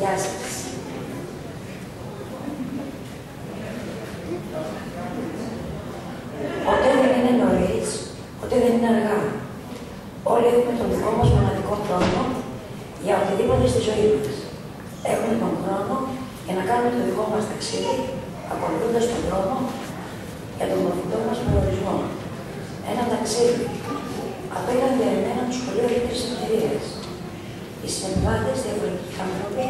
Γεια σας. Ποτέ δεν είναι νωρίς, ποτέ δεν είναι αργά. Όλοι έχουμε τον δικό μας μοναδικό χρόνο για οτιδήποτε στη ζωή μας. Έχουμε τον χρόνο για να κάνουμε το δικό μας ταξίδι, ακολουθώντας τον δρόμο για τον προφητό μας προορισμό. Ένα ταξίδι απέναντι για εμένα του σχολείου δεύτερης ευκαιρίας. Οι συνεπιβάτες διαφορετικοί άνθρωποι,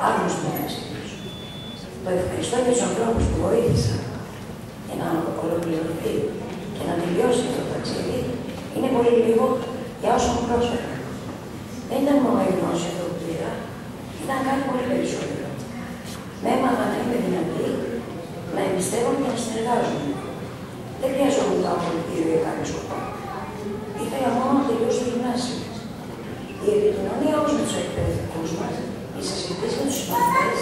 άγνωστοι μεταξύ τους. Το ευχαριστώ για τους ανθρώπους που βοήθησαν για να ολοκληρωθεί και να τελειώσει αυτό το ταξίδι, είναι πολύ λίγο για όσο μου πρόσφεραν. Δεν ήταν μόνο η γνώση αυτό που πήρα, ήταν κάτι πολύ περισσότερο. Με έμαθα να είμαι δυνατή, να εμπιστεύομαι και να συνεργάζομαι. Δεν χρειαζόμουν το απολυτήριο για κάποιο σκοπό. Ήθελα μόνο να τελειώσω το γυμνάσιο. Η επικοινωνία όμως με τους εκπαιδευτικούς μας, οι συζητήσεις με τους συμμαθητές,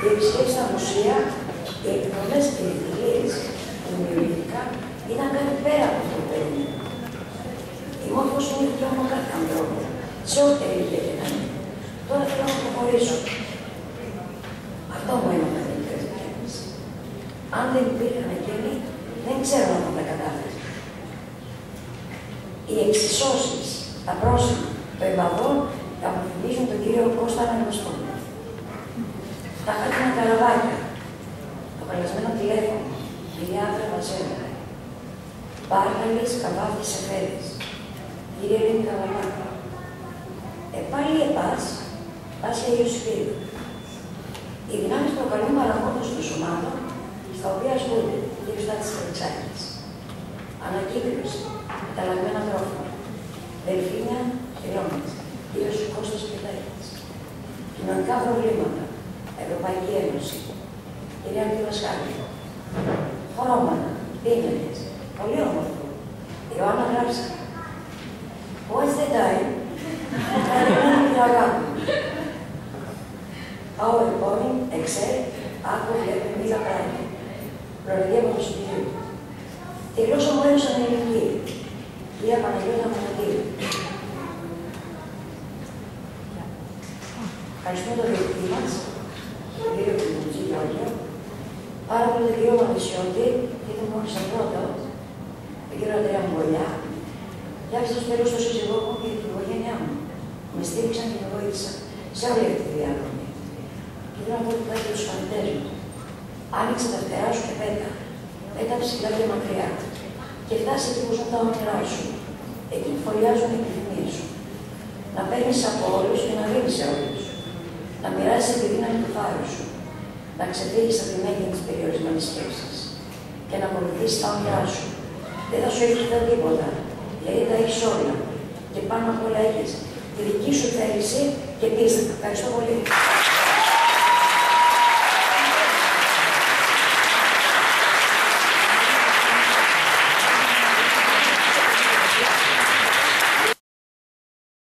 οι επισκέψεις στα μουσεία, οι εκδρομές και οι φιλίες δημιουργητικά ήταν κάτι πέρα από αυτό που περίμενα. Η μόρφωση είναι το δρόμο κάθε ανθρώπου, σε ό,τι ηλικία και να είναι. Τώρα θέλω να προχωρήσω. Αυτό μου έμαθα την εκπαιδευτική. Αν δεν υπήρχαν εκείνοι, δεν ξέρω αν θα τα κατάφερα. Οι εξισώσεις, τα πρόσημα, το εμπαδόν, θα μου θυμίζουν τον κύριο Κώστα Αναγνωστό. Τα χάτινα καραβάκια, το καλεσμένο τηλέφωνο, η διάφρα μαζέρα. Μπάρκαλες, καβάφτες, εφέδες. Κύριε Ελένη Καβαλάκα. Πάλι επάς, πας για Ιωσήφιδου. Οι δυνάμεις προκαλούν παραμόρφωση των σωμάτων, στα οποία ασκούνται γύρω στα της Αλεξάνδρας. Ανακύκλωση, μεταλλαγμένα τρόφιμα, δελφίνια, χειρόματα, κύριος Κώστας Πιτάκης. Κοινωνικά προβλήματα, Ευρωπαϊκή Ένωση, κυρία Αντιβασχάλη. Χρώματα, πίνακες, πολύ όμορφο. Ιωάννα Γράψα. What's the time? Καλημέρα την αγάπη. PowerPoint, Excel, άκου βλέπουμε μίλα πράγματα. Προεργία Παπασχολίου. Τη γλώσσα μου έδωσαν ελληνική. Κυρία Παναγιώτα Μανατήρη. Ευχαριστούμε τον διευθυντή μας, τον κύριο Κουλουτζή Γιώργιο, πάρα πολύ τον κύριο Μαυρισιώτη, και τον μόλις πρώτο, τον κύριο Αντρέα Μουγκολιά, και άρχισα στο τέλος τον σύζυγό μου και την οικογένειά μου. Με στήριξαν και με βοήθησαν σε όλη αυτή τη διαδρομή. Και θέλω να πω ότι και τους φανητές μου. Άνοιξε τα φτερά σου και πέτα. Πέτα ψηλά και μακριά. Και φτάσει εκεί που ζουν τα όνειρά σου. Εκεί που φωλιάζουν οι επιθυμίες σου. Να παίρνεις από όλους και να δίνεις σε όλους. Να μοιράζεις τη δύναμη του φάρου σου. Να ξεφύγεις από τη μέγενη της περιορισμένης σκέψης. Και να ακολουθήσεις τα όνειρά σου. Δεν θα σου έχει τίποτα. Γιατί τα έχεις όλα. Και πάνω απ' όλα έχεις τη δική σου θέληση και πίστη. Ευχαριστώ πολύ.